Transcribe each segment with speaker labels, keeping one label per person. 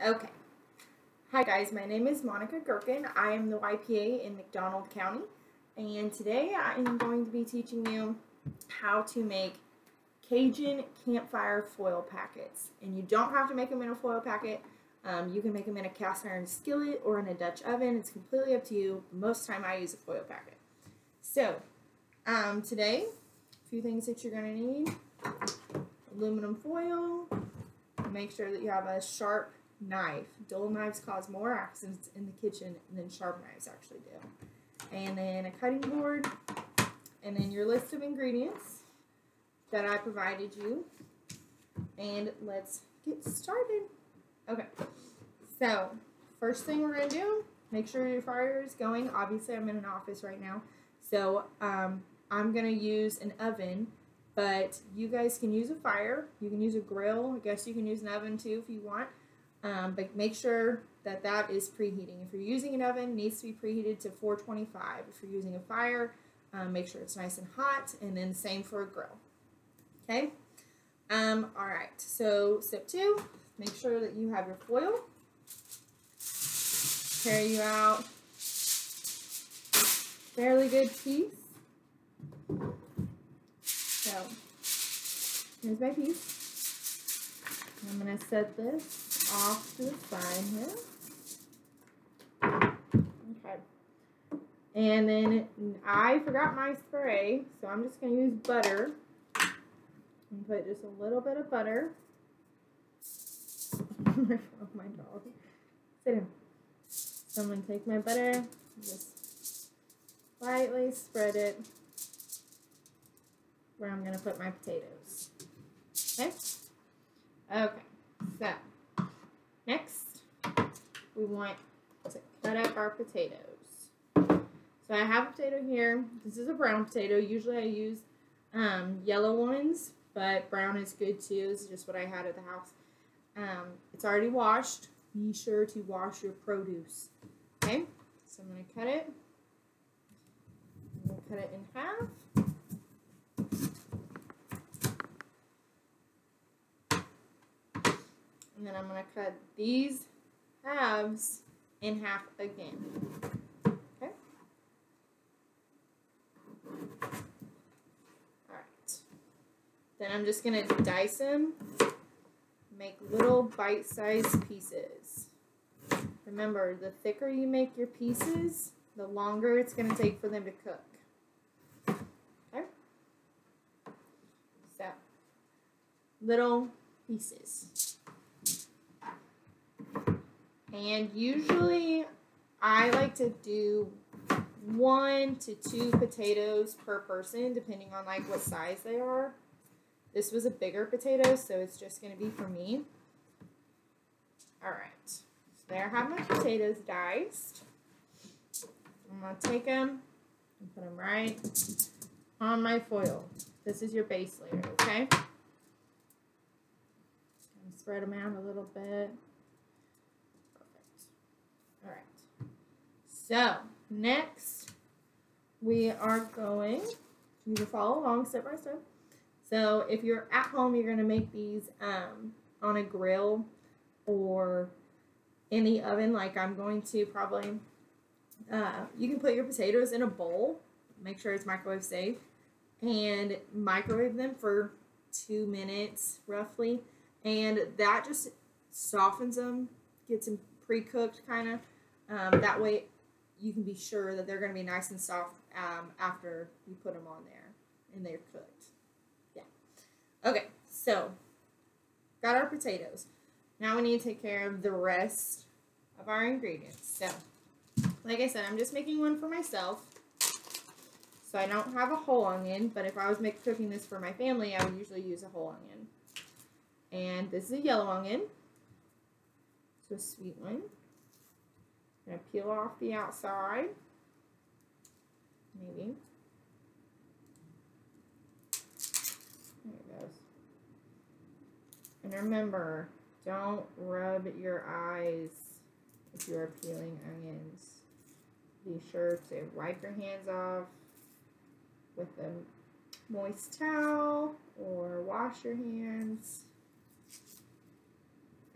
Speaker 1: Okay. Hi guys, my name is Monica Gerken. I am the YPA in McDonald County, and today I am going to be teaching you how to make Cajun campfire foil packets. And you don't have to make them in a foil packet. You can make them in a cast iron skillet or in a Dutch oven. It's completely up to you. Most time I use a foil packet. So, today, a few things that you're going to need. Aluminum foil. Make sure that you have a sharp knife. Dull knives cause more accidents in the kitchen than sharp knives actually do. And then a cutting board. And then your list of ingredients that I provided you. And let's get started. Okay, so first thing we're going to do, make sure your fire is going. Obviously, I'm in an office right now. So I'm going to use an oven. But you guys can use a fire, you can use a grill, I guess you can use an oven too if you want. But make sure that that is preheating. If you're using an oven, it needs to be preheated to 425. If you're using a fire, make sure it's nice and hot, and then same for a grill. Okay? Alright, so step 2, make sure that you have your foil. Carry you out fairly good piece. So, here's my piece. I'm going to set this off to the side here. Okay. And then I forgot my spray, so I'm just going to use butter. And put just a little bit of butter. Oh, my dog. Sit down. So I'm going to take my butter, just lightly spread it where I'm going to put my potatoes. Okay? Okay, so next we want to cut up our potatoes. So I have a potato here. This is a brown potato. Usually I use yellow ones, but brown is good too. This is just what I had at the house. It's already washed. Be sure to wash your produce. Okay, so I'm going to cut it. I'm going to cut it in half. And then I'm going to cut these halves in half again. Okay? Alright. Then I'm just going to dice them, make little bite-sized pieces. Remember, the thicker you make your pieces, the longer it's going to take for them to cook. Okay? So, little pieces. And usually I like to do 1 to 2 potatoes per person, depending on like what size they are. This was a bigger potato, so it's just going to be for me. Alright, so there I have my potatoes diced. I'm going to take them and put them right on my foil. This is your base layer, okay? Spread them out a little bit. Alright, so next we are going, you can follow along step by step. So if you're at home, you're going to make these on a grill or in the oven like I'm going to probably. You can put your potatoes in a bowl, make sure it's microwave safe, and microwave them for 2 minutes roughly, and that just softens them, gets them pre-cooked kind of. That way you can be sure that they're going to be nice and soft after you put them on there and they're cooked. Yeah. Okay, so got our potatoes. Now we need to take care of the rest of our ingredients. So, like I said, I'm just making one for myself. So I don't have a whole onion, but if I was cooking this for my family, I would usually use a whole onion. And this is a yellow onion. So a sweet one. I'm going to peel off the outside. Maybe. There it goes. And remember, don't rub your eyes if you are peeling onions. Be sure to wipe your hands off with a moist towel or wash your hands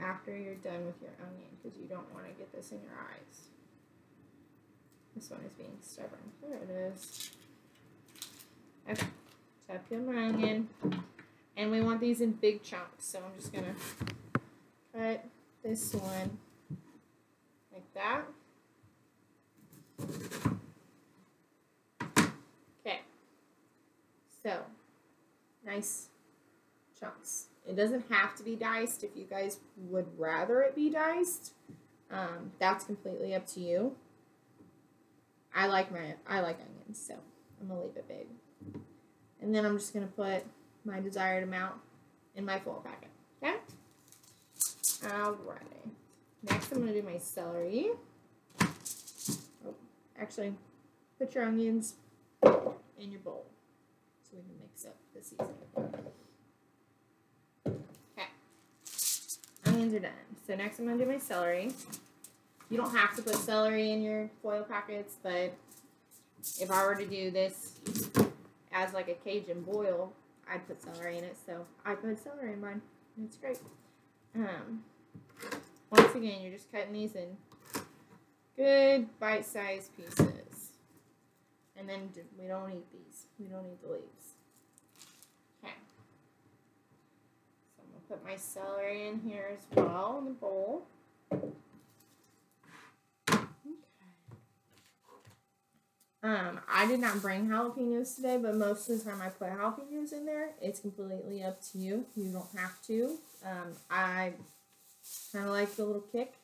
Speaker 1: after you're done with your onion because you don't want to get this in your eyes. This one is being stubborn. There it is. Okay, so I peeled my onion, and we want these in big chunks, so I'm just gonna cut this one like that. Okay, so nice chunks. It doesn't have to be diced if you guys would rather it be diced. That's completely up to you. I like onions, so I'm gonna leave it big. And then I'm just gonna put my desired amount in my foil packet. Okay? Alright. Next I'm gonna do my celery. Oh, actually, put your onions in your bowl so we can mix up the seasoning. Okay. Onions are done. So next I'm gonna do my celery. You don't have to put celery in your foil packets, but if I were to do this as like a Cajun boil, I'd put celery in it. So I put celery in mine, and it's great. Once again, you're just cutting these in good bite-sized pieces. And then we don't eat these. We don't eat the leaves. Okay. So I'm going to put my celery in here as well in the bowl. I did not bring jalapenos today, but most of the time I put jalapenos in there. It's completely up to you. You don't have to. I kind of like the little kick.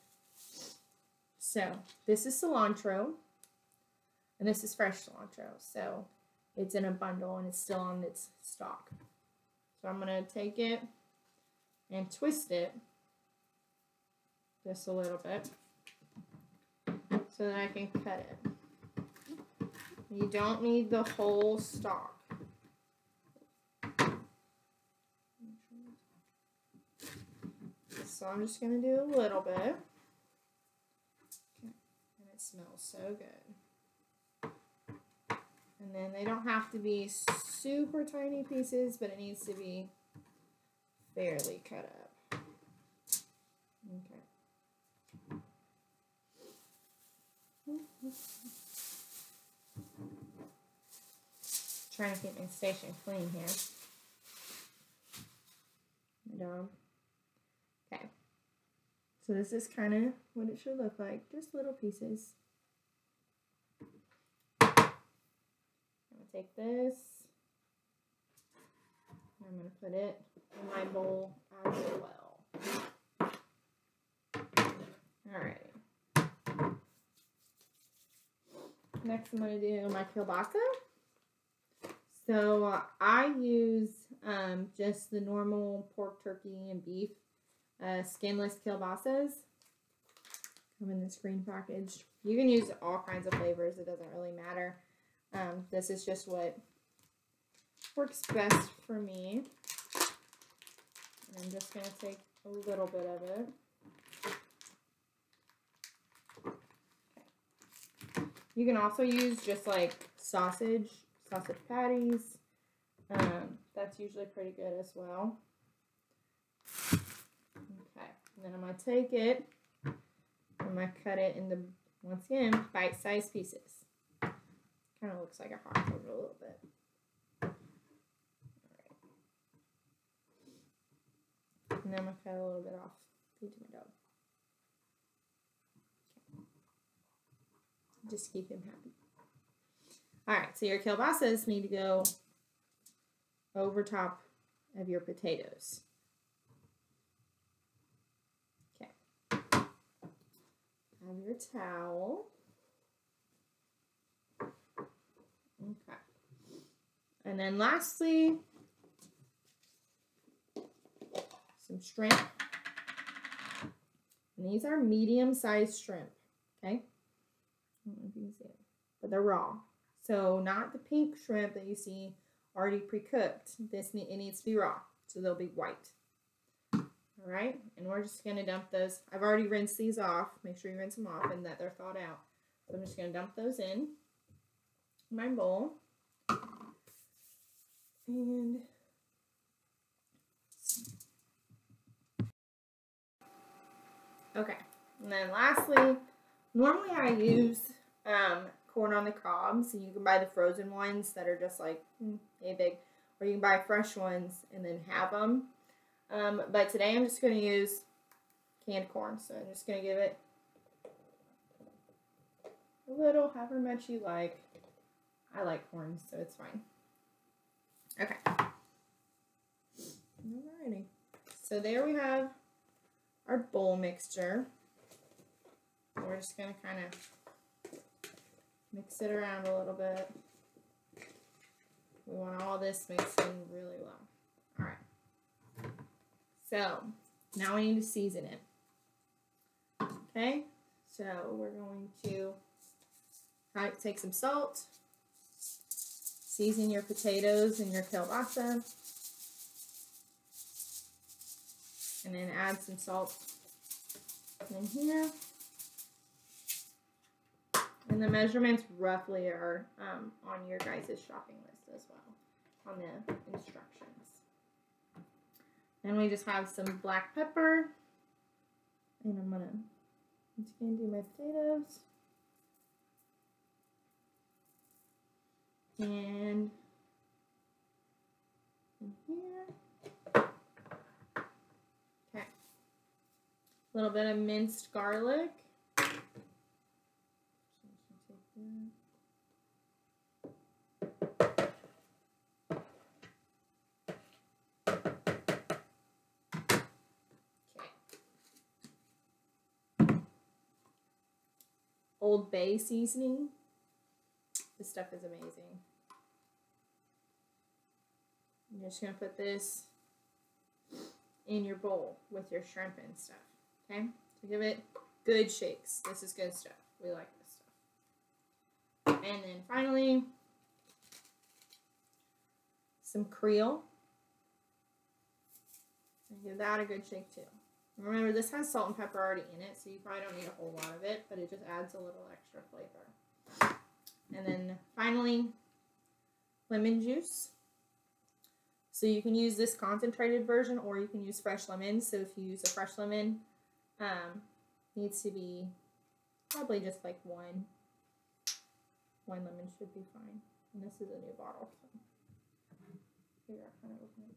Speaker 1: So this is cilantro, and this is fresh cilantro. So it's in a bundle, and it's still on its stalk. So I'm going to take it and twist it just a little bit so that I can cut it. You don't need the whole stalk. So I'm just going to do a little bit. Okay. And it smells so good. And then they don't have to be super tiny pieces, but it needs to be fairly cut up. Okay. Trying to keep my station clean here. My dog. Okay. So this is kind of what it should look like. Just little pieces. I'm going to take this. And I'm going to put it in my bowl as well. Alright. Next I'm going to do my kielbasa. So I use just the normal pork, turkey, and beef skinless kielbasas. Come in this green package. You can use all kinds of flavors. It doesn't really matter. This is just what works best for me. And I'm just going to take a little bit of it. Okay. You can also use just like sausage patties. That's usually pretty good as well. Okay, and then I'm going to take it, I'm going to cut it into, once again, bite-sized pieces. Kind of looks like a hot dog a little bit. Alright. And then I'm going to cut a little bit off. Feed to my dog. Okay. Just keep him happy. Alright, so your kielbasas need to go over top of your potatoes. Okay. Have your towel. Okay. And then lastly, some shrimp. And these are medium-sized shrimp. Okay? I don't know if you can see it, but they're raw. So not the pink shrimp that you see already pre-cooked. It needs to be raw, so they'll be white. All right, and we're just gonna dump those. I've already rinsed these off. Make sure you rinse them off and that they're thawed out. So I'm just gonna dump those in my bowl. And Okay, and then lastly, normally I use corn on the cob, so you can buy the frozen ones that are just like yay big, or you can buy fresh ones and then have them. But today I'm just going to use canned corn, so I'm just going to give it a little, however much you like. I like corn, so it's fine. Okay. Alrighty. So there we have our bowl mixture. We're just going to kind of mix it around a little bit. We want all this mixed in really well. Alright. So, now we need to season it. Okay? So, we're going to take some salt, season your potatoes and your kielbasa, and then add some salt in here. And the measurements roughly are on your guys' shopping list as well, on the instructions. Then we just have some black pepper, and I'm just gonna do my potatoes. And in here. Okay. A little bit of minced garlic. Old Bay seasoning. This stuff is amazing. You're just going to put this in your bowl with your shrimp and stuff. Okay? So give it good shakes. This is good stuff. We like this stuff. And then finally, some Creole. And give that a good shake too. Remember, this has salt and pepper already in it, so you probably don't need a whole lot of it, but it just adds a little extra flavor. And then finally, lemon juice. So you can use this concentrated version, or you can use fresh lemons. So if you use a fresh lemon, needs to be probably just like one lemon should be fine. And this is a new bottle, so here I kind of open it.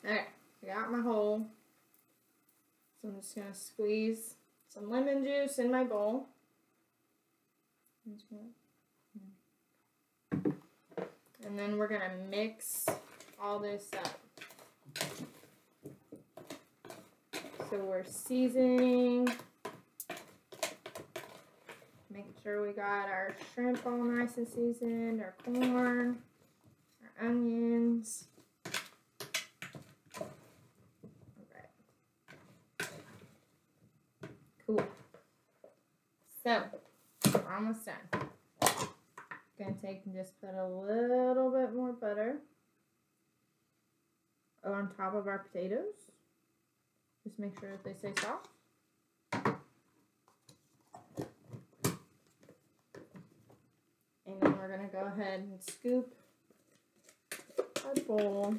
Speaker 1: Alright, I got my hole. So I'm just going to squeeze some lemon juice in my bowl. And then we're going to mix all this up. So we're seasoning. Making sure we got our shrimp all nice and seasoned, our corn, our onions. Cool. So, we're almost done. Gonna take and just put a little bit more butter on top of our potatoes. Just make sure that they stay soft. And then we're gonna go ahead and scoop our bowl.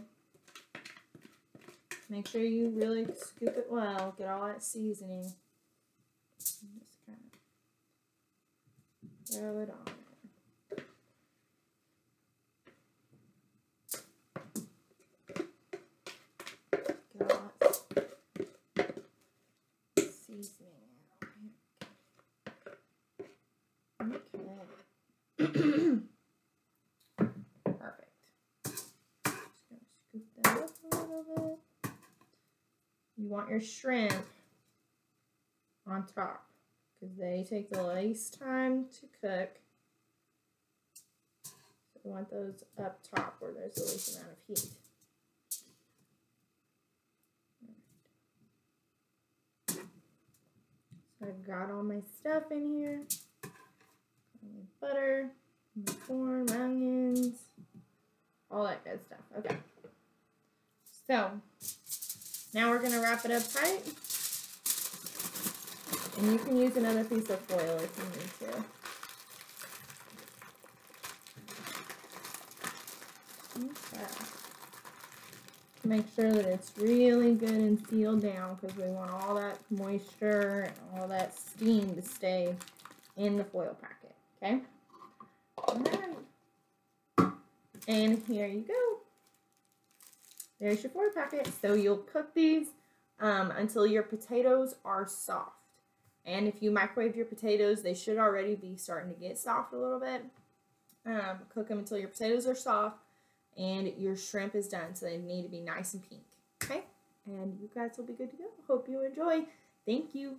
Speaker 1: Make sure you really scoop it well. Get all that seasoning. Just kind of throw it on there. Get all that seasoning out. Okay. Perfect. Just gonna scoop that up a little bit. You want your shrimp on top, because they take the least time to cook. So we want those up top where there's the least amount of heat. So I've got all my stuff in here. My butter, my corn, my onions, all that good stuff. Okay. So now we're going to wrap it up tight. And you can use another piece of foil if you need to. Okay. Make sure that it's really good and sealed down because we want all that moisture and all that steam to stay in the foil packet. Okay? Alright. And here you go. There's your foil packet. So you'll cook these until your potatoes are soft. And if you microwave your potatoes, they should already be starting to get soft a little bit. Cook them until your potatoes are soft and your shrimp is done. So they need to be nice and pink. Okay? And you guys will be good to go. Hope you enjoy. Thank you.